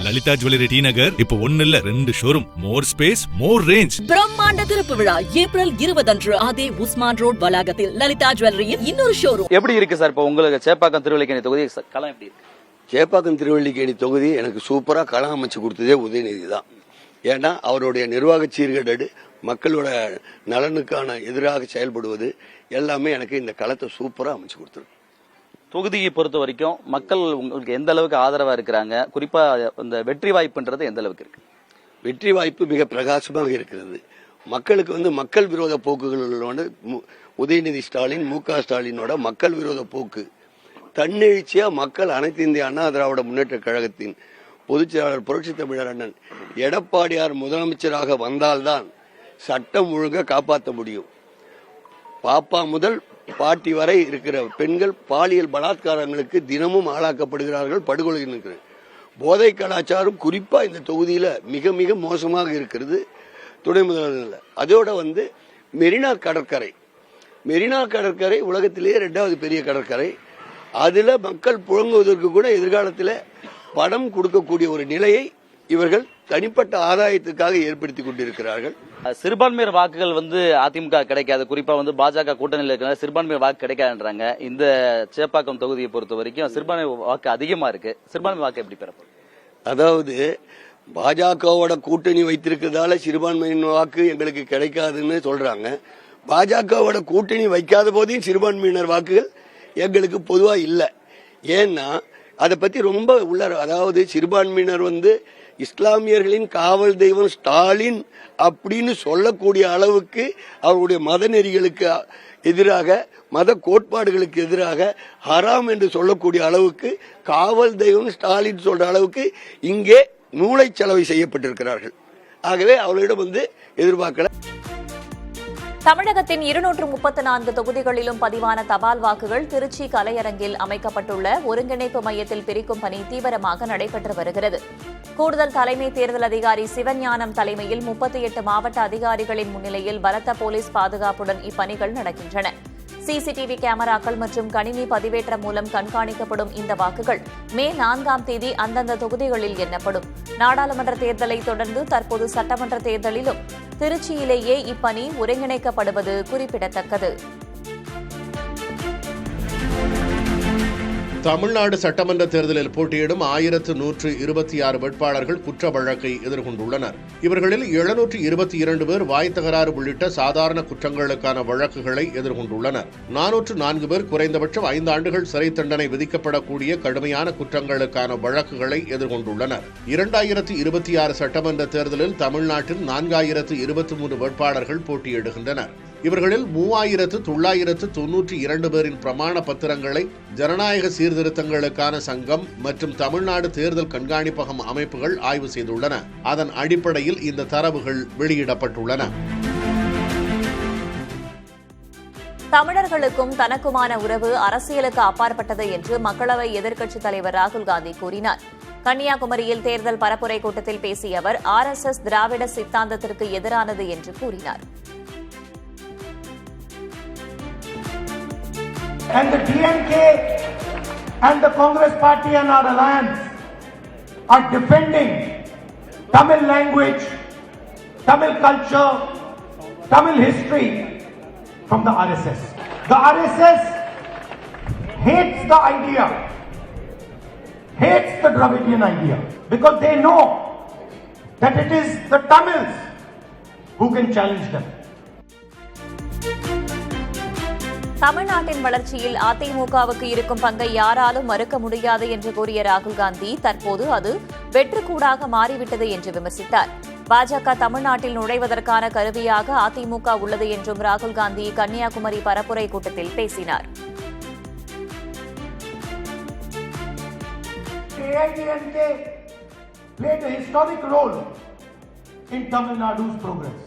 Lalitha jewellery T நகர் இப்போ 1 இல்ல 2 showroom, மோர் space, மோர் range. பிரம்மாண்ட திறப்பு விழா ஏப்ரல் 20 அன்று அதே உஸ்மான் ரோட் வளாகத்தில் லலிதா ஜுவல்லரியின் இன்னொரு ஷோரூம். எப்படி இருக்கு சார் இப்போ உங்களுக்கு சேப்பாக்கம் திருவல்லிக்கேணி தொகுதி களம் எப்படி இருக்கு? சேப்பாக்கம் திருவல்லிக்கேணி தொகுதி எனக்கு சூப்பரா களம் அமைச்சு கொடுத்ததே உதயநிதி தான். ஏன்னா அவருடைய நிர்வாக சீர்கேடு, மக்களோட நலனுக்கான எதிராக செயல்படுவது எல்லாமே எனக்கு இந்த களத்தை சூப்பரா அமைச்சு கொடுத்துருக்கு. தொகுதியை பொறுத்த வரைக்கும் மக்கள் உங்களுக்கு எந்த அளவுக்கு ஆதரவா இருக்கிறாங்க? குறிப்பா இந்த வெற்றி வாய்ப்புன்றது எந்த அளவுக்கு இருக்கு? வெற்றி வாய்ப்பு மிக பிரகாசமாக இருக்கிறது. மக்களுக்கு மக்கள் விரோத போக்குகளோட உதயநிதி ஸ்டாலின், மு.க. ஸ்டாலினோட மக்கள் விரோத போக்கு தன்னெழுச்சியா மக்கள் அனைத்து இந்திய அண்ணா திராவிட முன்னேற்ற கழகத்தின் பொதுச் செயலாளர் புரட்சி தமிழர் அண்ணன் எடப்பாடியார் முதலமைச்சராக வந்தால்தான் சட்டம் ஒழுங்கை காப்பாற்ற முடியும். பாப்பா முதல் பாட்டி வரை இருக்கிற பெண்கள் பாலியல் பலாத்காரங்களுக்கு தினமும் ஆளாக்கப்படுகிறார்கள், படுகொலை இருக்கிறது. போதை கலாச்சாரம் குறிப்பா இந்த தொகுதியில மிக மிக மோசமாக இருக்கிறது. துணை முதல்வர் அதோட மெரினா கடற்கரை உலகத்திலேயே 2வது பெரிய கடற்கரை. அதுல மக்கள் புழங்குவதற்கு கூட எதிர்காலத்தில் பணம் கொடுக்கக்கூடிய ஒரு நிலையை இவர்கள் தனிப்பட்ட ஆதாயத்துக்காக ஏற்படுத்தி கொண்டிருக்கிறார்கள். சிறுபான்மையர் வாக்குகள் அதிமுக கிடைக்காது. குறிப்பா பாஜக கூட்டணியில் இருக்கிற சிறுபான்மையர் வாக்கு கிடைக்காதுன்றாங்க. இந்த சேப்பாக்கம் தொகுதியை பொறுத்த வரைக்கும் சிறுபான்மை வாக்கு அதிகமா இருக்கு. சிறுபான்மை வாக்கு எப்படி பெறப்படும்? அதாவது பாஜகவோட கூட்டணி வைத்திருக்கிறதால சிறுபான்மையின் வாக்கு எங்களுக்கு கிடைக்காதுன்னு சொல்றாங்க. பாஜகவோட கூட்டணி வைக்காத போதையும் சிறுபான்மையினர் வாக்குகள் எங்களுக்கு பொதுவா இல்லை. ஏன்னா அதை பத்தி ரொம்ப அதாவது சிறுபான்மையினர் இஸ்லாமியர்களின் காவல் தெய்வம் ஸ்டாலின் அப்படின்னு சொல்லக்கூடிய அளவுக்கு அவருடைய மத நெறிகளுக்கு எதிராக, மத கோட்பாடுகளுக்கு எதிராக ஹராம் என்று சொல்லக்கூடிய அளவுக்கு காவல் தெய்வம் ஸ்டாலின் சொல்ற அளவுக்கு இங்கே மூளை செலவை செய்யப்பட்டிருக்கிறார்கள். ஆகவே அவர்களிடம் எதிர்பார்க்கல. தமிழகத்தின் 234 தொகுதிகளிலும் பதிவான தபால் வாக்குகள் திருச்சி கலையரங்கில் அமைக்கப்பட்டுள்ள ஒருங்கிணைப்பு மையத்தில் பிரிக்கும் பணி தீவிரமாக நடைபெற்று வருகிறது. கூடுதல் தலைமை தேர்தல் அதிகாரி சிவஞானம் தலைமையில் 38 மாவட்ட அதிகாரிகளின் முன்னிலையில் பலத்த போலீஸ் பாதுகாப்புடன் இப்பணிகள் நடக்கின்றன. சிசிடிவி கேமராக்கள் மற்றும் கணினி பதிவேற்றம் மூலம் கண்காணிக்கப்படும் இந்த வாக்குகள் மே 4ஆம் தேதி அந்தந்த தொகுதிகளில் எண்ணப்படும். நாடாளுமன்ற தேர்தலை தொடர்ந்து தற்போது சட்டமன்ற தேர்தலிலும் திருச்சியிலேயே இப்பணி ஒருங்கிணைக்கப்படுவது குறிப்பிடத்தக்கது. தமிழ்நாடு சட்டமன்ற தேர்தலில் போட்டியிடும் 1126 வேட்பாளர்கள் குற்ற வழக்கை எதிர்கொண்டுள்ளனர். இவர்களில் 722 பேர் வாய் தகராறு உள்ளிட்ட சாதாரண குற்றங்களுக்கான வழக்குகளை எதிர்கொண்டுள்ளனர். 404 பேர் குறைந்தபட்சம் 5 ஆண்டுகள் சிறை தண்டனை விதிக்கப்படக்கூடிய கடுமையான குற்றங்களுக்கான வழக்குகளை எதிர்கொண்டுள்ளனர். 2026 சட்டமன்ற தேர்தலில் தமிழ்நாட்டில் 4023 வேட்பாளர்கள் போட்டியிடுகின்றனர். இவர்களில் 3992 பேரின் பிரமாண பத்திரங்களை ஜனநாயக சீர்திருத்தங்களுக்கான சங்கம் மற்றும் தமிழ்நாடு தேர்தல் கண்காணிப்பகம் அமைப்புகள் ஆய்வு செய்துள்ளன. அதன் அடிப்படையில் இந்த தரவுகள் வெளியிடப்பட்டுள்ளன. தமிழர்களுக்கும் தனக்குமான உறவு அரசியலுக்கு அப்பாற்பட்டது என்று மக்களவை எதிர்க்கட்சித் தலைவர் ராகுல் காந்தி கூறினார். கன்னியாகுமரியில் தேர்தல் பரப்புரை கூட்டத்தில் பேசிய அவர் RSS திராவிட சித்தாந்தத்திற்கு எதிரானது என்று கூறினார். And the DMK and the Congress party and our alliance are defending Tamil language, Tamil culture, Tamil history from the RSS. The RSS hates the idea, hates the Dravidian idea, because they know that it is the Tamils who can challenge them. தமிழ்நாட்டின் வளர்ச்சியில் அதிமுகவுக்கு இருக்கும் பங்கை யாராலும் மறுக்க முடியாது என்று கூறிய ராகுல் காந்தி தற்போது அது வெற்றுக்கூடாக மாறிவிட்டது என்று விமர்சித்தார். பாஜக தமிழ்நாட்டில் நுழைவதற்கான கருவியாக அதிமுக உள்ளது என்றும் ராகுல் காந்தி கன்னியாகுமரி பரப்புரை கூட்டத்தில் பேசினார். AIDMK played a historic role in Tamil Nadu's progress.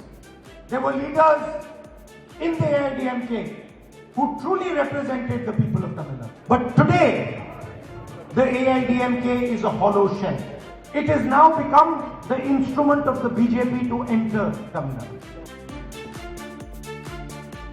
There were leaders in the AIDMK who truly represented the people of Tamil Nadu. But today, the AIDMK is a hollow shell. It has now become the instrument of the BJP to enter Tamil Nadu.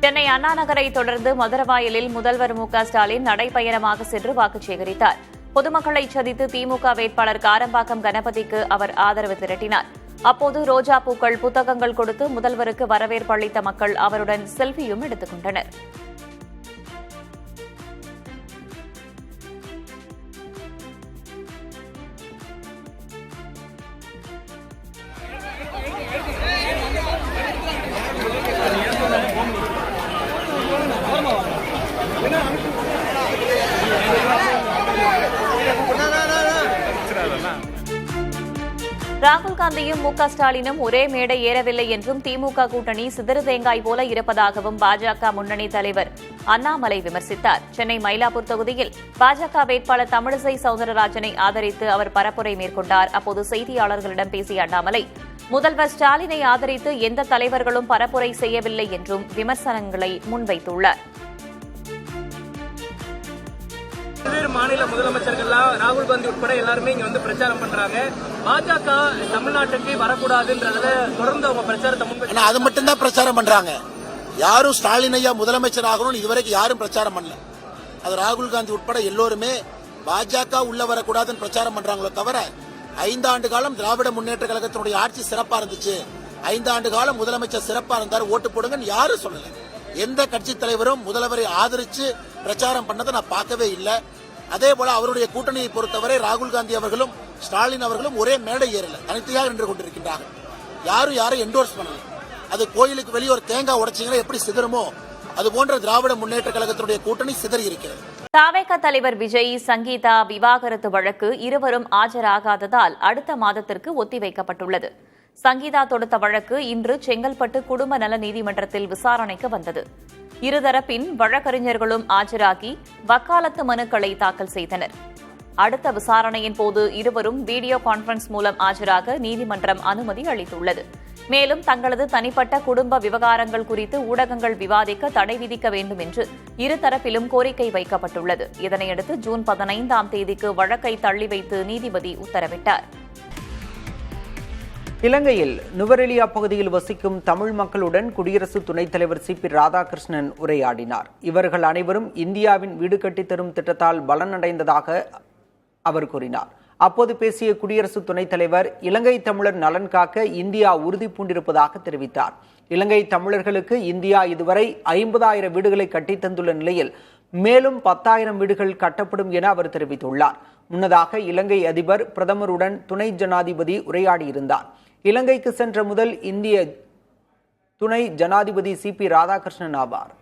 Chennai அண்ணா நகரை தொடர்ந்து மதுரவாயலில் முதல்வர் மு.க. ஸ்டாலின் நடைபயணமாக சென்று வாக்கு சேகரித்தார். பொதுமக்களை சந்தித்து திமுக வேட்பாளர் காரம்பாக்கம் கணபதிக்கு அவர் ஆதரவு திரட்டினார். அப்போது ரோஜா பூக்கள், புத்தகங்கள் கொடுத்து முதல்வருக்கு வரவேற்பு அளித்த மக்கள் அவருடன் செல்ஃபியும் எடுத்துக் கொண்டனர். ராகுல் காந்தியும் மு க ஸ்டாலினும் ஒரே மேடை ஏறவில்லை என்றும் திமுக கூட்டணி சிதறு தேங்காய் போல இருப்பதாகவும் பாஜக முன்னணி தலைவர் அண்ணாமலை விமர்சித்தார். சென்னை மயிலாப்பூர் தொகுதியில் பாஜக வேட்பாளர் தமிழிசை சவுந்தரராஜனை ஆதரித்து அவர் பரப்புரை மேற்கொண்டார். அப்போது செய்தியாளர்களிடம் பேசிய அண்ணாமலை, முதல்வர் ஸ்டாலினை ஆதரித்து எந்த தலைவர்களும் பரப்புரை செய்யவில்லை என்றும் விமர்சனங்களை முன்வைத்துள்ளார். பல்வேறு மாநில முதலமைச்சர்கள்லாம் ராகுல் காந்தி உட்பட எல்லாருமே இங்க வந்து பிரச்சாரம் பண்றாங்க. பாஜக தமிழ்நாட்டுக்கு வரக்கூடாதுன்றதுல தொடர்ந்து அவங்க பிரச்சாரத்தை முன்பு அது மட்டும்தான் பிரச்சாரம் பண்றாங்க. யாரும் ஸ்டாலின் ஐயா முதலமைச்சர் ஆகணும்னு இதுவரைக்கும் யாரும் பிரச்சாரம் பண்ணல. அது ராகுல் காந்தி உட்பட எல்லோருமே பாஜக உள்ள வரக்கூடாதுன்னு பிரச்சாரம் பண்றாங்களோ தவிர 5 ஆண்டு காலம் திராவிட முன்னேற்ற கழகத்தினுடைய ஆட்சி சிறப்பா இருந்துச்சு, 5 ஆண்டு காலம் முதலமைச்சர் சிறப்பா இருந்தார், ஓட்டு போடுங்கன்னு யாரும் சொல்லல. எந்த கட்சி தலைவரும் முதல்வரை ஆதரிச்சு பிரச்சாரம் பண்ணதை நான் பார்க்கவே இல்லை. அதே போல அவருடைய கூட்டணியை பொறுத்தவரை ராகுல் காந்தி அவர்களும் ஸ்டாலின் அவர்களும் ஒரே மேடை ஏறல, தனித்தனியாக நின்று கொண்டிருக்கின்றார்கள். யாரும் யாரும் என்டோர்ஸ் பண்ணல. அது கோயிலுக்கு வெளியே ஒரு தேங்காய் உடைச்சிங்கன்னா எப்படி சிதறுமோ அது போன்ற திராவிட முன்னேற்ற கழகத்தினுடைய கூட்டணி சிதறி இருக்கிறது. தவேக தலைவர் விஜய், சங்கீதா விவாகரத்து வழக்கு இருவரும் ஆஜராகாததால் அடுத்த மாதத்திற்கு ஒத்திவைக்கப்பட்டுள்ளது. சங்கீதா தொடுத்த வழக்கு இன்று செங்கல்பட்டு குடும்ப நல நீதிமன்றத்தில் விசாரணைக்கு வந்தது. இருதரப்பின் வழக்கறிஞர்களும் ஆஜராகி வக்காலத்து மனுக்களை தாக்கல் செய்தனர். அடுத்த விசாரணையின் போது இருவரும் வீடியோ கான்பரன்ஸ் மூலம் ஆஜராக நீதிமன்றம் அனுமதி அளித்துள்ளது. மேலும் தங்களது தனிப்பட்ட குடும்ப விவகாரங்கள் குறித்து ஊடகங்கள் விவாதிக்க தடை விதிக்க வேண்டும் என்று இருதரப்பிலும் கோரிக்கை வைக்கப்பட்டுள்ளது. இதனையடுத்து ஜூன் 15ஆம் தேதிக்கு வழக்கை தள்ளி வைத்து நீதிபதி உத்தரவிட்டார். இலங்கையில் நுவரெலியா பகுதியில் வசிக்கும் தமிழ் மக்களுடன் குடியரசு துணைத் தலைவர் சி.பி. ராதாகிருஷ்ணன் உரையாடினார். இவர்கள் அனைவரும் இந்தியாவின் வீடு கட்டித்தரும் திட்டத்தால் பலனடைந்ததாக அவர் கூறினார். அப்போது பேசிய குடியரசு துணைத் தலைவர் இலங்கை தமிழர் நலன் காக்க இந்தியா உறுதி பூண்டிருப்பதாக தெரிவித்தார். இலங்கை தமிழர்களுக்கு இந்தியா இதுவரை 50,000 வீடுகளை கட்டித்தந்துள்ள நிலையில் மேலும் 10,000 வீடுகள் கட்டப்படும் என அவர் தெரிவித்துள்ளார். முன்னதாக இலங்கை அதிபர் பிரதமருடன் துணை ஜனாதிபதி உரையாடியிருந்தார். இலங்கைக்கு சென்ற முதல் இந்திய துணை ஜனாதிபதி சி.பி. ராதாகிருஷ்ணன் ஆவார்.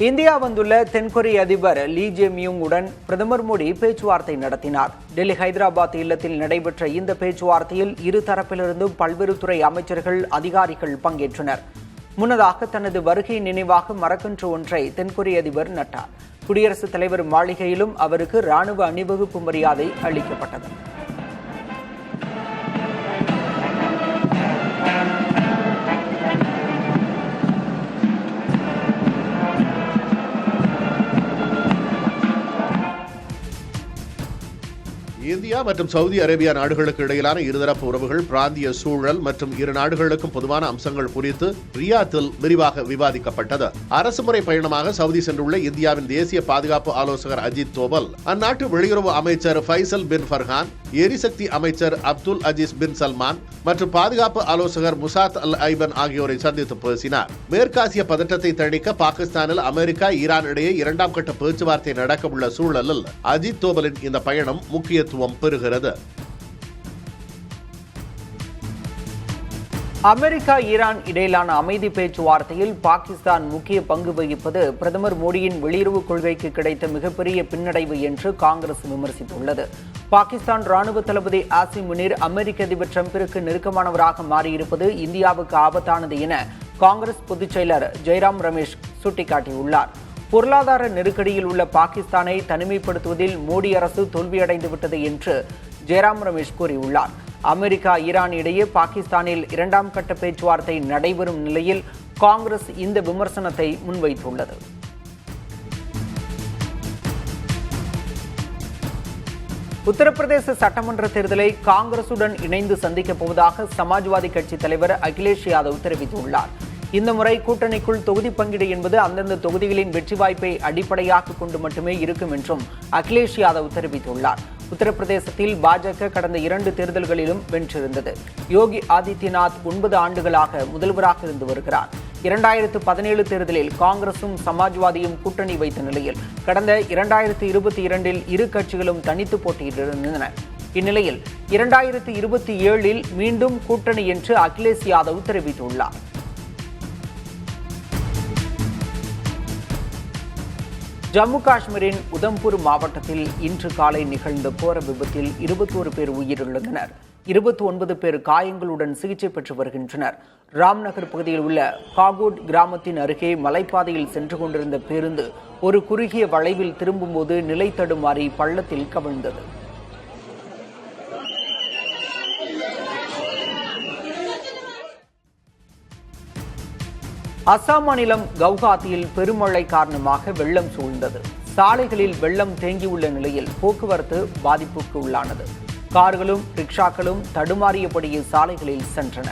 இந்தியா வந்துள்ள தென்கொரிய அதிபர் லீ ஜே மியூங் உடன் பிரதமர் மோடி பேச்சுவார்த்தை நடத்தினார். டெல்லி ஹைதராபாத் இல்லத்தில் நடைபெற்ற இந்த பேச்சுவார்த்தையில் இரு தரப்பிலிருந்தும் பல்வேறு துறை அமைச்சர்கள், அதிகாரிகள் பங்கேற்றனர். முன்னதாக தனது வருகை நினைவாக மரக்கன்று ஒன்றை தென்கொரிய அதிபர் நட்டார். குடியரசுத் தலைவர் மாளிகையிலும் அவருக்கு ராணுவ அணிவகுப்பு மரியாதை அளிக்கப்பட்டது. இந்தியா மற்றும் சவுதி அரேபியா நாடுகளுக்கு இடையிலான இருதரப்பு உறவுகள், பிராந்திய சூழல் மற்றும் இரு நாடுகளுக்கும் பொதுவான அம்சங்கள் குறித்து ரியாத்தில் விரிவாக விவாதிக்கப்பட்டது. அரசுமுறை பயணமாக சவுதி சென்றுள்ள இந்தியாவின் தேசிய பாதுகாப்பு ஆலோசகர் அஜித் தோவல் அந்நாட்டு வெளியுறவு அமைச்சர் ஃபைசல் பின் ஃபர்ஹான், எரிசக்தி அமைச்சர் அப்துல் அஜீஸ் பின் சல்மான் மற்றும் பாதுகாப்பு ஆலோசகர் முசாத் அல் ஐபன் ஆகியோரை சந்தித்து பேசினார். மேற்காசிய பதற்றத்தை தணிக்க பாகிஸ்தானில் அமெரிக்கா, ஈரான் இடையே 2ஆம் கட்ட பேச்சுவார்த்தை நடக்க உள்ள சூழலில் அஜித் தோவலின் இந்த பயணம் முக்கியத்துவம் பெறுகிறது. அமெரிக்கா, ஈரான் இடையிலான அமைதி பேச்சுவார்த்தையில் பாகிஸ்தான் முக்கிய பங்கு வகிப்பது பிரதமர் மோடியின் வெளியுறவு கொள்கைக்கு கிடைத்த மிகப்பெரிய பின்னடைவு என்று காங்கிரஸ் விமர்சித்துள்ளது. பாகிஸ்தான் ராணுவ தளபதி ஆசிம் முனீர் அமெரிக்க அதிபர் டிரம்பிற்கு நெருக்கமானவராக மாறியிருப்பது இந்தியாவுக்கு ஆபத்தானது என காங்கிரஸ் பொதுச் செயலர் ஜெய்ராம் ரமேஷ் சுட்டிக்காட்டியுள்ளார். பொருளாதார நெருக்கடியில் உள்ள பாகிஸ்தானை தனிமைப்படுத்துவதில் மோடி அரசு தோல்வியடைந்துவிட்டது என்று ஜெய்ராம் ரமேஷ் கூறியுள்ளார். அமெரிக்கா, ஈரான் இடையே பாகிஸ்தானில் 2ஆம் கட்ட பேச்சுவார்த்தை நடைபெறும் நிலையில் காங்கிரஸ் இந்த விமர்சனத்தை முன்வைத்துள்ளது. உத்தரப்பிரதேச சட்டமன்ற தேர்தலை காங்கிரசுடன் இணைந்து சந்திக்கப் போவதாக சமாஜ்வாதி கட்சி தலைவர் அகிலேஷ் யாதவ் தெரிவித்துள்ளார். இந்த முறை கூட்டணிக்குள் தொகுதி பங்கீடு என்பது அந்தந்த தொகுதிகளின் வெற்றி வாய்ப்பை அடிப்படையாக கொண்டு மட்டுமே இருக்கும் என்றும் அகிலேஷ் யாதவ் தெரிவித்துள்ளார். உத்தரப்பிரதேசத்தில் பாஜக கடந்த 2 தேர்தல்களிலும் வென்றிருந்தது. யோகி ஆதித்யநாத் 9 ஆண்டுகளாக முதல்வராக இருந்து வருகிறார். 2017 தேர்தலில் காங்கிரசும் சமாஜ்வாதியும் கூட்டணி வைத்த நிலையில் கடந்த 2022இல் இரு கட்சிகளும் தனித்து போட்டியிட்டிருந்தன. இந்நிலையில் 2027இல் மீண்டும் கூட்டணி என்று அகிலேஷ் யாதவ் தெரிவித்துள்ளார். ஜம்மு காஷ்மீரின் உதம்பூர் மாவட்டத்தில் இன்று காலை நிகழ்ந்த கோர விபத்தில் 21 பேர் உயிரிழந்தனர். 29 பேர் காயங்களுடன் சிகிச்சை பெற்று வருகின்றனர். ராம்நகர் பகுதியில் உள்ள காகோட் கிராமத்தின் அருகே மலைப்பாதையில் சென்று கொண்டிருந்த பேருந்து ஒரு குறுகிய வளைவில் திரும்பும்போது நிலை தடுமாறி பள்ளத்தில் கவிழ்ந்தது. அசாம் மாநிலம் கவுஹாத்தியில் பெருமழை காரணமாக வெள்ளம் சூழ்ந்தது. சாலைகளில் வெள்ளம் தேங்கியுள்ள நிலையில் போக்குவரத்து பாதிப்புக்கு உள்ளானது. கார்களும் ரிக்ஷாக்களும் தடுமாறியபடியே சாலைகளில் சென்றன.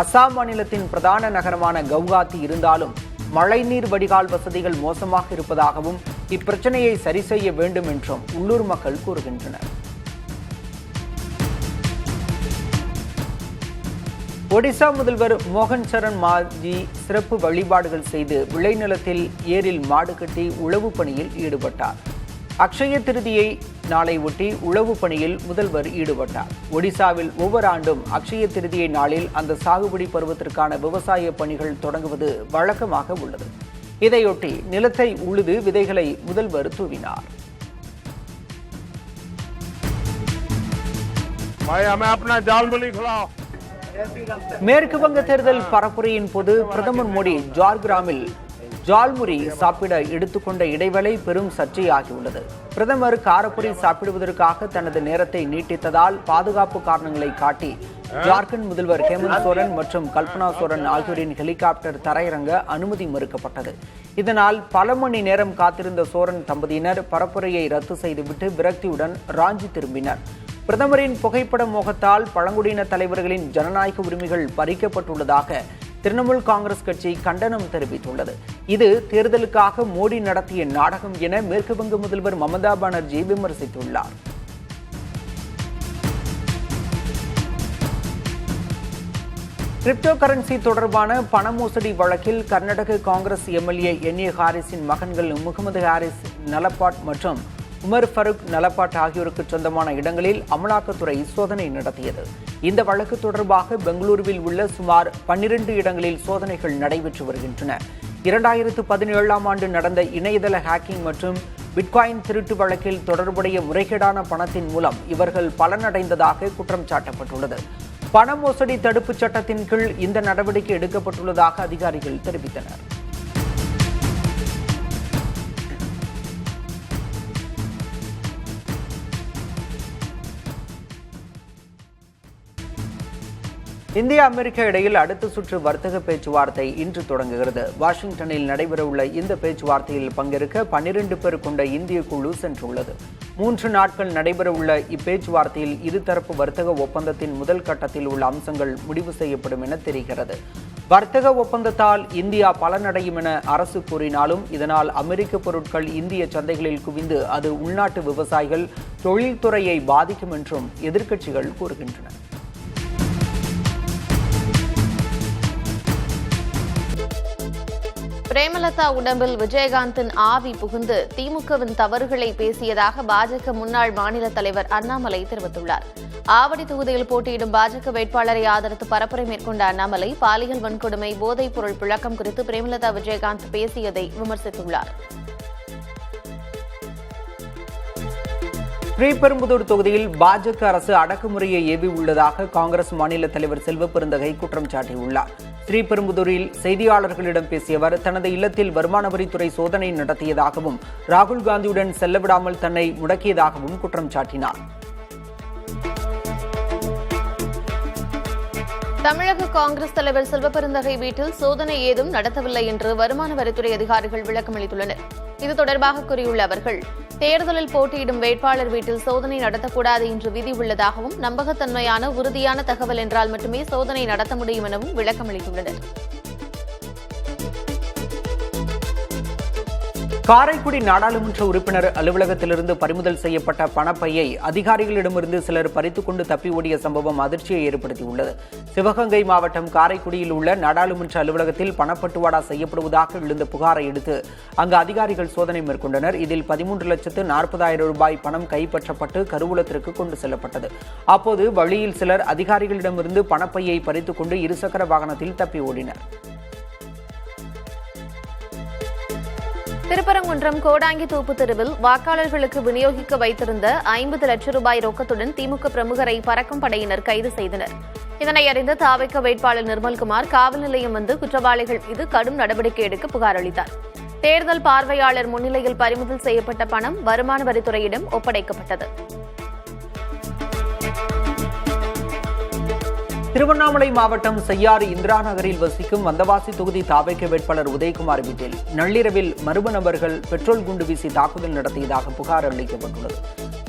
அசாம் மாநிலத்தின் பிரதான நகரமான கவுஹாத்தி இருந்தாலும் மழைநீர் வடிகால் வசதிகள் மோசமாக இருப்பதாகவும் இப்பிரச்சனையை சரி செய்ய வேண்டும் என்றும் உள்ளூர் மக்கள் கூறுகின்றனர். ஒடிசா முதல்வர் மோகன் சரண் மாஜி சிறப்பு வழிபாடுகள் செய்து விளைநிலத்தில் ஏரில் மாடு கட்டி உழவு பணியில் ஈடுபட்டார். அக்ஷய திருதியை நாளை ஒட்டி உழவு பணியில் முதல்வர் ஈடுபட்டார். ஒடிசாவில் ஒவ்வொரு ஆண்டும் அக்ஷய திருதியை நாளில் அந்த சாகுபடி பருவத்திற்கான விவசாய பணிகள் தொடங்குவது வழக்கமாக உள்ளது. இதையொட்டி நிலத்தை உழுது விதைகளை முதல்வர் தூவினார். மேற்கு வங்க தேர்தல் பரப்புரையின் போது பிரதமர் மோடி ஜார்கிராமில் ஜால்முரி சாப்பிட எடுத்துக்கொண்ட இடைவேளை பெரும் சர்ச்சையாகியுள்ளது. பிரதமர் காரப்பொரி சாப்பிடுவதற்காக தனது நேரத்தை நீட்டித்ததால் பாதுகாப்பு காரணங்களை காட்டி ஜார்க்கண்ட் முதல்வர் ஹேமந்த் சோரன் மற்றும் கல்பனா சோரன் ஆகியோரின் ஹெலிகாப்டர் தரையிறங்க அனுமதி மறுக்கப்பட்டது. இதனால் பல மணி நேரம் காத்திருந்த சோரன் தம்பதியினர் பரப்புரையை ரத்து செய்துவிட்டு விரக்தியுடன் ராஞ்சி திரும்பினர். பிரதமரின் புகைப்பட மோகத்தால் பழங்குடியின தலைவர்களின் ஜனநாயக உரிமைகள் பறிக்கப்பட்டுள்ளதாக திரிணாமுல் காங்கிரஸ் கட்சி கண்டனம் தெரிவித்துள்ளது. இது தேர்தலுக்காக மோடி நடத்திய நாடகம் என மேற்கு வங்க முதல்வர் மமதா பானர்ஜி விமர்சித்துள்ளார். கிரிப்டோ கரன்சி தொடர்பான பண மோசடி வழக்கில் கர்நாடக காங்கிரஸ் எம்எல்ஏ என்ஏ ஹாரிஸின் மகன்கள் முகமது ஹாரிஸ் நலப்பாட் மற்றும் உமர் ஃபருக் நலப்பாட் ஆகியோருக்கு சொந்தமான இடங்களில் அமலாக்கத்துறை சோதனை நடத்தியது. இந்த வழக்கு தொடர்பாக பெங்களூருவில் உள்ள சுமார் 12 இடங்களில் சோதனைகள் நடைபெற்று வருகின்றன. 2017ஆம் ஆண்டு நடந்த இணையதள ஹேக்கிங் மற்றும் பிட்காயின் திருட்டு வழக்கில் தொடர்புடைய முறைகேடான பணத்தின் மூலம் இவர்கள் பலனடைந்ததாக குற்றம் சாட்டப்பட்டுள்ளது. பண மோசடி தடுப்புச் சட்டத்தின் கீழ் இந்த நடவடிக்கை எடுக்கப்பட்டுள்ளதாக அதிகாரிகள் தெரிவித்தனர். இந்தியா அமெரிக்கா இடையில் அடுத்த சுற்று வர்த்தக பேச்சுவார்த்தை இன்று தொடங்குகிறது. வாஷிங்டனில் நடைபெறவுள்ள இந்த பேச்சுவார்த்தையில் பங்கேற்க 12 பேர் கொண்ட இந்திய குழு சென்றுள்ளது. 3 நாட்கள் நடைபெறவுள்ள இப்பேச்சுவார்த்தையில் இருதரப்பு வர்த்தக ஒப்பந்தத்தின் முதல் கட்டத்தில் உள்ள அம்சங்கள் முடிவு செய்யப்படும் என தெரிகிறது. வர்த்தக ஒப்பந்தத்தால் இந்தியா பலனடையும் என அரசு கூறினாலும் இதனால் அமெரிக்க பொருட்கள் இந்திய சந்தைகளில் குவிந்து அது உள்நாட்டு விவசாயிகள், தொழில்துறையை பாதிக்கும் என்றும் எதிர்க்கட்சிகள் கூறுகின்றன. பிரேமலதா உடம்பில் விஜயகாந்தின் ஆவி புகுந்து திமுகவின் தவறுகளை பேசியதாக பாஜக முன்னாள் மாநில தலைவர் அண்ணாமலை தெரிவித்துள்ளார். ஆவடி தொகுதியில் போட்டியிடும் பாஜக வேட்பாளரை ஆதரித்து பரப்புரை மேற்கொண்ட அண்ணாமலை பாலியல் வன்கொடுமை, போதைப் பொருள் புழக்கம் குறித்து பிரேமலதா விஜயகாந்த் பேசியதை விமர்சித்துள்ளார். ஸ்ரீபெரும்புதூர் தொகுதியில் பாஜக அரசு அடக்குமுறையை ஏவி உள்ளதாக காங்கிரஸ் மாநில தலைவர் செல்வ பெருந்தகை குற்றம் சாட்டியுள்ளார். ஸ்ரீபெரும்புதூரில் செய்தியாளர்களிடம் பேசிய அவர் தனது இல்லத்தில் வருமான வரித்துறை சோதனை நடத்தியதாகவும் ராகுல் காந்தியுடன் செல்லவிடாமல் தன்னை முடக்கியதாகவும் குற்றம் சாட்டினார். தமிழக காங்கிரஸ் தலைவர் செல்வ பெருந்தகை வீட்டில் சோதனை ஏதும் நடத்தவில்லை என்று வருமான வரித்துறை அதிகாரிகள் விளக்கம் அளித்துள்ளனர். இது தொடர்பாக கூறியுள்ள அவர்கள், தேர்தலில் போட்டியிடும் வேட்பாளர் வீட்டில் சோதனை நடத்தக்கூடாது என்று விதி உள்ளதாகவும் நம்பகத்தன்மையான உறுதியான தகவல் என்றால் மட்டுமே சோதனை நடத்த முடியும் எனவும் விளக்கம் அளித்துள்ளனர். காரைக்குடி நாடாளுமன்ற உறுப்பினர் அலுவலகத்திலிருந்து பறிமுதல் செய்யப்பட்ட பணப்பையை அதிகாரிகளிடமிருந்து சிலர் பறித்துக் கொண்டு தப்பி ஓடிய சம்பவம் அதிர்ச்சியை ஏற்படுத்தியுள்ளது. சிவகங்கை மாவட்டம் காரைக்குடியில் உள்ள நாடாளுமன்ற அலுவலகத்தில் பணப்பட்டுவாடா செய்யப்படுவதாக எழுந்த புகாரை அடுத்து அங்கு அதிகாரிகள் சோதனை மேற்கொண்டனர். இதில் 13,40,000 ரூபாய் பணம் கைப்பற்றப்பட்டு கருவூலத்திற்கு கொண்டு செல்லப்பட்டது. அப்போது வழியில் சிலர் அதிகாரிகளிடமிருந்து பணப்பையை பறித்துக் கொண்டு இருசக்கர வாகனத்தில் தப்பி ஓடினர். திருப்பரங்குன்றம் கோடாங்கி தோப்பு தெருவில் வாக்காளர்களுக்கு விநியோகிக்க வைத்திருந்த 50 லட்சம் ரூபாய் ரொக்கத்துடன் திமுக பிரமுகரை பறக்கும் படையினர் கைது செய்தனர். இதனை அறிந்த தாவேக வேட்பாளர் நிர்மல்குமார் காவல் நிலையம் வந்து குற்றவாளிகள் மீது கடும் நடவடிக்கை எடுக்க புகார் அளித்தார். தேர்தல் பார்வையாளர் முன்னிலையில் பறிமுதல் செய்யப்பட்ட பணம் வருமான வரித்துறையிடம் ஒப்படைக்கப்பட்டது. திருவண்ணாமலை மாவட்டம் செய்யாறு இந்திரா நகரில் வசிக்கும் வந்தவாசி தொகுதி தாவேக வேட்பாளர் உதயகுமார் வீட்டில் நள்ளிரவில் மர்ம நபர்கள் பெட்ரோல் குண்டு வீசி தாக்குதல் நடத்தியதாக புகார் அளிக்கப்பட்டுள்ளது.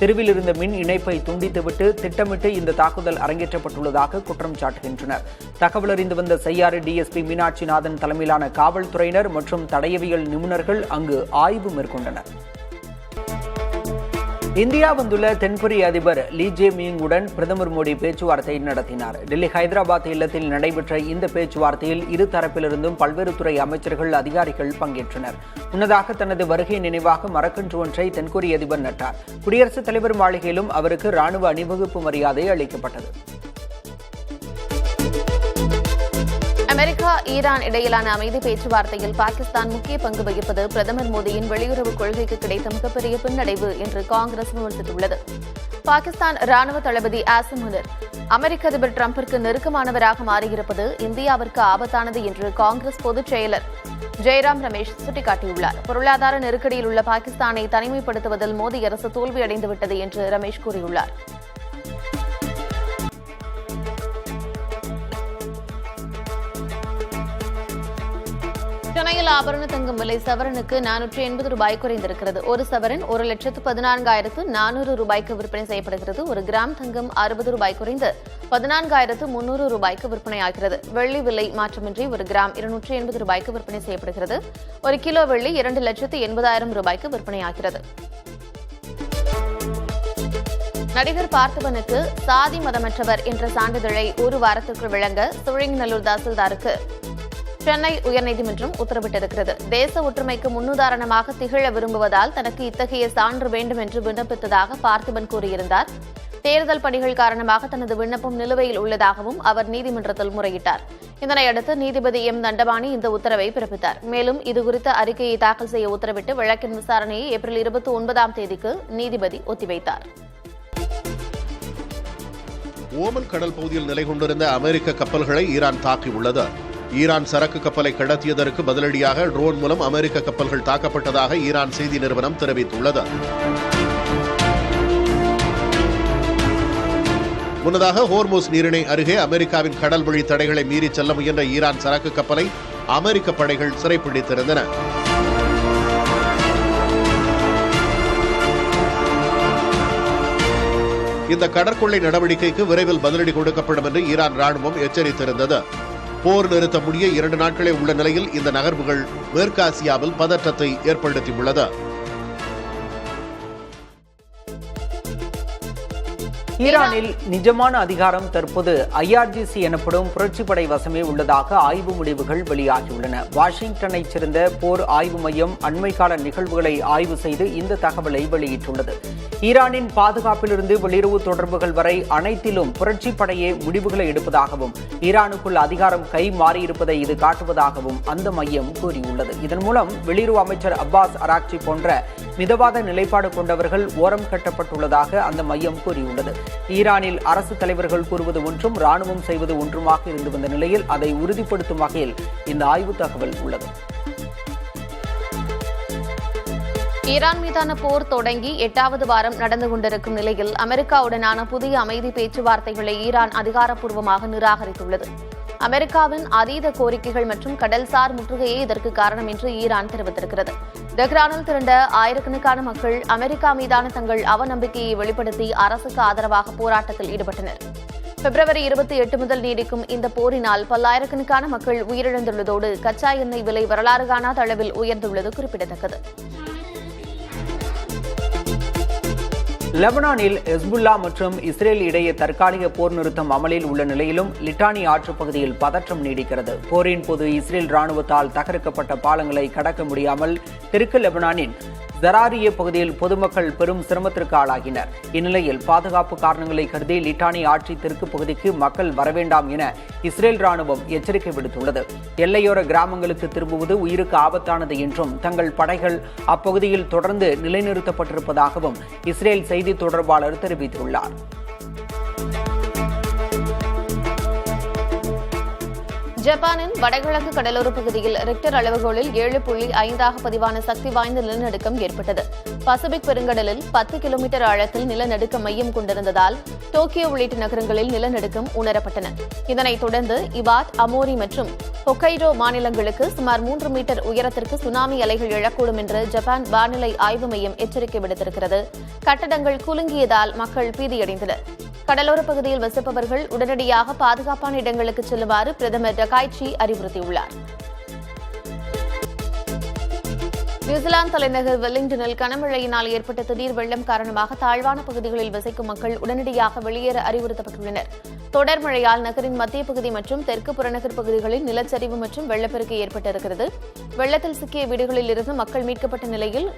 தெருவில் இருந்த மின் இணைப்பை துண்டித்துவிட்டு திட்டமிட்டு இந்த தாக்குதல் அரங்கேற்றப்பட்டுள்ளதாக குற்றம் சாட்டுகின்றனர். தகவல் அறிந்து வந்த செய்யாறு டிஎஸ்பி மீனாட்சிநாதன் தலைமையிலான காவல்துறையினர் மற்றும் தடயவியல் நிபுணர்கள் அங்கு ஆய்வு மேற்கொண்டனர். இந்தியா வந்துள்ள தென்கொரிய அதிபர் லீ ஜே மியுங்குடன் பிரதமர் மோடி பேச்சுவார்த்தை நடத்தினார். டெல்லி ஹைதராபாத் இல்லத்தில் நடைபெற்ற இந்த பேச்சுவார்த்தையில் இரு தரப்பிலிருந்தும் பல்வேறு துறை அமைச்சர்கள் அதிகாரிகள் பங்கேற்றனர். முன்னதாக தனது வருகை நினைவாக மரக்கன்று ஒன்றை தென்கொரிய அதிபர் நட்டார். குடியரசுத் தலைவர் மாளிகையிலும் அவருக்கு ராணுவ அணிவகுப்பு மரியாதை அளிக்கப்பட்டது. அமெரிக்கா ஈரான் இடையிலான அமைதி பேச்சுவார்த்தையில் பாகிஸ்தான் முக்கிய பங்கு வகிப்பது பிரதமர் மோடியின் வெளியுறவு கொள்கைக்கு கிடைத்த மிகப்பெரிய பின்னடைவு என்று காங்கிரஸ் விமர்சித்துள்ளது. பாகிஸ்தான் ராணுவ தளபதி ஆசிம் முனிர் அமெரிக்க அதிபர் டிரம்பிற்கு நெருக்கமானவராக மாறியிருப்பது இந்தியாவிற்கு ஆபத்தானது என்று காங்கிரஸ் பொதுச் செயலர் ஜெயராம் ரமேஷ் சுட்டிக்காட்டியுள்ளார். பொருளாதார நெருக்கடியில் உள்ள பாகிஸ்தானை தனிமைப்படுத்துவதில் மோடி அரசு தோல்வியடைந்துவிட்டது என்று ரமேஷ் கூறியுள்ளார். சென்னையில் ஆபரண தங்கம் விலை சவரனுக்கு 480 ரூபாய் குறைந்திருக்கிறது. ஒரு சவரன் 1,14,400 ரூபாய்க்கு விற்பனை செய்யப்படுகிறது. ஒரு கிராம் தங்கம் 60 ரூபாய் குறைந்து 14,300 ரூபாய்க்கு விற்பனையாகிறது. வெள்ளி விலை மாற்றமின்றி ஒரு கிராம் 280 ரூபாய்க்கு விற்பனை செய்யப்படுகிறது. ஒரு கிலோ வெள்ளி 2,80,000 ரூபாய்க்கு விற்பனையாகிறது. நடிகர் பார்த்திபனுக்கு சாதி மதமற்றவர் என்ற சான்றிதழை ஒரு வாரத்திற்குள் வழங்க சோழிங்கநல்லூர் தாசில்தாருக்கு சென்னை உயர்நீதிமன்றம் உத்தரவிட்டிருக்கிறது. தேச ஒற்றுமைக்கு முன்னுதாரணமாக திகழ விரும்புவதால் தனக்கு இத்தகைய சான்று வேண்டும் என்று விண்ணப்பித்ததாக பார்த்திபன் கூறியிருந்தார். தேர்தல் பணிகள் காரணமாக தனது விண்ணப்பம் நிலுவையில் உள்ளதாகவும் அவர் நீதிமன்றத்தில் முறையிட்டார். இதனையடுத்து நீதிபதி எம் தண்டபாணி இந்த உத்தரவை பிறப்பித்தார். மேலும் இதுகுறித்த அறிக்கையை தாக்கல் செய்ய உத்தரவிட்டு வழக்கின் விசாரணையை ஏப்ரல் 29ஆம் தேதிக்கு நீதிபதி ஒத்திவைத்தார். ஓமன் கடல் பகுதியில் நிலை கொண்டிருந்த அமெரிக்க கப்பல்களை ஈரான் தாக்கியுள்ளது. ஈரான் சரக்கு கப்பலை கடத்தியதற்கு பதிலடியாக ட்ரோன் மூலம் அமெரிக்க கப்பல்கள் தாக்கப்பட்டதாக ஈரான் செய்தி நிறுவனம் தெரிவித்துள்ளது. முன்னதாக ஹோர்மோஸ் நீரிணை அருகே அமெரிக்காவின் கடல் வழி தடைகளை மீறி செல்ல முயன்ற ஈரான் சரக்கு கப்பலை அமெரிக்க படைகள் சிறைப்பிடித்திருந்தன. இந்த கடற்கொள்ளை நடவடிக்கைக்கு விரைவில் பதிலடி கொடுக்கப்படும் என்று ஈரான் ராணுவம் எச்சரித்திருந்தது. போர் நிறுத்த முடிய 2 நாட்களே உள்ள நிலையில் இந்த நகர்வுகள் மேற்காசியாவில் பதற்றத்தை ஏற்படுத்தியுள்ளது. ஈரானில் நிஜமான அதிகாரம் தற்போது IRGC எனப்படும் புரட்சிப்படை வசமே உள்ளதாக ஆய்வு முடிவுகள் வெளியாகியுள்ளன. வாஷிங்டனைச் சேர்ந்த போர் ஆய்வு மையம் அண்மை கால நிகழ்வுகளை ஆய்வு செய்து இந்த தகவலை வெளியிட்டுள்ளது. ஈரானின் பாதுகாப்பிலிருந்து வெளியுறவு தொடர்புகள் வரை அனைத்திலும் புரட்சிப்படையே முடிவுகளை எடுப்பதாகவும் ஈரானுக்குள் அதிகாரம் கை மாறியிருப்பதை இது காட்டுவதாகவும் அந்த மையம் கூறியுள்ளது. இதன் மூலம் வெளியுறவு அமைச்சர் அப்பாஸ் அராக்சி போன்ற மிதவாத நிலைப்பாடு கொண்டவர்கள் ஓரம் கட்டப்பட்டுள்ளதாக அந்த மையம் கூறியுள்ளது. ஈரானில் அரசு தலைவர்கள் கூறுவது ஒன்றும் ராணுவம் செய்வது ஒன்றுமாக இருந்து வந்த நிலையில் அதை உறுதிப்படுத்தும் வகையில் இந்த ஆய்வு தகவல் உள்ளது. ஈரான் மீதான போர் தொடங்கி 8வது வாரம் நடந்து கொண்டிருக்கும் நிலையில் அமெரிக்காவுடனான புதிய அமைதி பேச்சுவார்த்தைகளை ஈரான் அதிகாரப்பூர்வமாக நிராகரித்துள்ளது. அமெரிக்காவின் அதீத கோரிக்கைகள் மற்றும் கடல்சார் முற்றுகையே இதற்கு காரணம் என்று ஈரான் தெரிவித்திருக்கிறது. தெஹ்ரானில் திரண்ட ஆயிரக்கணக்கான மக்கள் அமெரிக்கா மீதான தங்கள் அவநம்பிக்கையை வெளிப்படுத்தி அரசுக்கு ஆதரவாக போராட்டத்தில் ஈடுபட்டனர். பிப்ரவரி 28 முதல் நீடிக்கும் இந்த போரினால் பல்லாயிரக்கணக்கான மக்கள் உயிரிழந்துள்ளதோடு கச்சா எண்ணெய் விலை வரலாறு காணாத அளவில் உயர்ந்துள்ளது குறிப்பிடத்தக்கது. லெபனானில் ஹெஸ்புல்லா மற்றும் இஸ்ரேல் இடையே தற்காலிக போர் நிறுத்தம் அமலில் உள்ள நிலையிலும் லிட்டானி ஆற்றுப் பகுதியில் பதற்றம் நீடிக்கிறது. போரின் போது இஸ்ரேல் ராணுவத்தால் தகர்க்கப்பட்ட பாலங்களை கடக்க முடியாமல் தெற்கு லெபனானின் ஜராரியே பகுதியில் பொதுமக்கள் பெரும் சிரமத்திற்கு ஆளாகினர். இந்நிலையில் பாதுகாப்பு காரணங்களை கருதி லிட்டானி ஆட்சி தெற்கு பகுதிக்கு மக்கள் வரவேண்டாம் என இஸ்ரேல் ராணுவம் எச்சரிக்கை விடுத்துள்ளது. எல்லையோர கிராமங்களுக்கு திரும்புவது உயிருக்கு ஆபத்தானது என்றும் தங்கள் படைகள் அப்பகுதியில் தொடர்ந்து நிலைநிறுத்தப்பட்டிருப்பதாகவும் இஸ்ரேல் செய்தி தொடர்பாளர் தெரிவித்துள்ளார். ஜப்பானின் வடகிழக்கு கடலோர பகுதியில் ரிக்டர் அளவுகோலில் 7.5 பதிவான சக்தி வாய்ந்த நிலநடுக்கம் ஏற்பட்டது. பசிபிக் பெருங்கடலில் 10 கிலோமீட்டர் ஆழத்தில் நிலநடுக்க மையம் கொண்டிருந்ததால் டோக்கியோ உள்ளிட்ட நகரங்களில் நிலநடுக்கம் உணரப்பட்டன. இதனைத் தொடர்ந்து இவாட், அமோரி மற்றும் ஹொக்கைடோ மாநிலங்களுக்கு சுமார் 3 மீட்டர் உயரத்திற்கு சுனாமி அலைகள் எழக்கூடும் என்று ஜப்பான் வானிலை ஆய்வு மையம் எச்சரிக்கை விடுத்திருக்கிறது. கட்டடங்கள் குலுங்கியதால் மக்கள் பீதியடைந்தனர். கடலோர பகுதியில் வசிப்பவர்கள் உடனடியாக பாதுகாப்பான இடங்களுக்கு செல்லுமாறு பிரதமர் டகாய்ச்சி அறிவுறுத்தியுள்ளார். நியூசிலாந்து தலைநகர் வெலிங்டனில் கனமழையினால் ஏற்பட்ட திடீர் வெள்ளம் காரணமாக தாழ்வான பகுதிகளில் வசிக்கும் மக்கள் உடனடியாக வெளியேற அறிவுறுத்தப்பட்டுள்ளனர். தொடர் மழையால் நகரின் மத்திய பகுதி மற்றும் தெற்கு புறநகர் பகுதிகளில் நிலச்சரிவு மற்றும் வெள்ளப்பெருக்கு ஏற்பட்டிருக்கிறது. வெள்ளத்தில் சிக்கிய வீடுகளில் இருந்து மக்கள் மீட்கப்பட்ட நிலையில்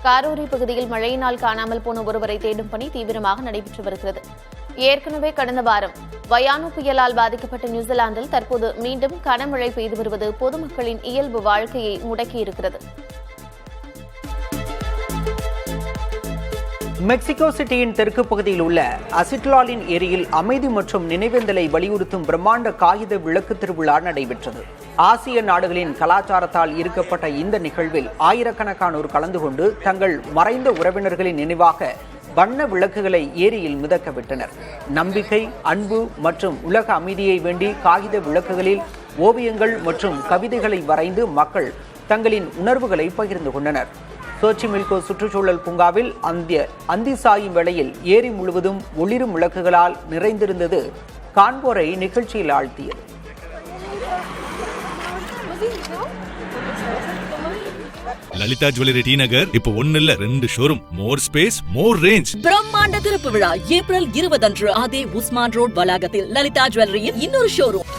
காரோரி பகுதியில் மழையினால் காணாமல் போன ஒருவரை தேடும் பணி தீவிரமாக நடைபெற்று வருகிறது. ஏற்கனவே கடந்த வாரம் வயானு புயலால் பாதிக்கப்பட்ட நியூசிலாந்தில் தற்போது மீண்டும் கனமழை பெய்து வருவது பொதுமக்களின் இயல்பு வாழ்க்கையை முடக்கியிருக்கிறது. மெக்சிகோ சிட்டியின் தெற்கு பகுதியில் உள்ள அசிட்லாலின் ஏரியில் அமைதி மற்றும் நினைவேந்தலை வலியுறுத்தும் பிரம்மாண்ட காகித விளக்கு திருவிழா நடைபெற்றது. ஆசிய நாடுகளின் கலாச்சாரத்தால் ஈர்க்கப்பட்ட இந்த நிகழ்வில் ஆயிரக்கணக்கானோர் கலந்து கொண்டு தங்கள் மறைந்த உறவினர்களின் நினைவாக வண்ண விளக்குகளை ஏரியில் மிதக்கவிட்டனர். நம்பிக்கை, அன்பு மற்றும் உலக அமைதியை வேண்டி காகித விளக்குகளில் ஓவியங்கள் மற்றும் கவிதைகளை வரைந்து மக்கள் தங்களின் உணர்வுகளை பகிர்ந்து கொண்டனர். சோச்சிமில்கோ சுற்றுச்சூழல் பூங்காவில் அந்தி சாயும் வேளையில் ஏரி முழுவதும் ஒளிரும் விளக்குகளால் நிறைந்திருந்தது காண்போரை நிகழ்ச்சியில் ஆழ்த்தியது. லலிதா ஜுவல்லரி டி நகர் இப்போ 1 இல்ல 2 ஷோரூம். மோர் ஸ்பேஸ், மோர் ரேஞ்ச். பிரம்மாண்ட திறப்பு விழா ஏப்ரல் 20 அன்று அதே உஸ்மான் ரோட் வளாகத்தில் லலிதா ஜுவல்லரியின் இன்னொரு ஷோரூம்.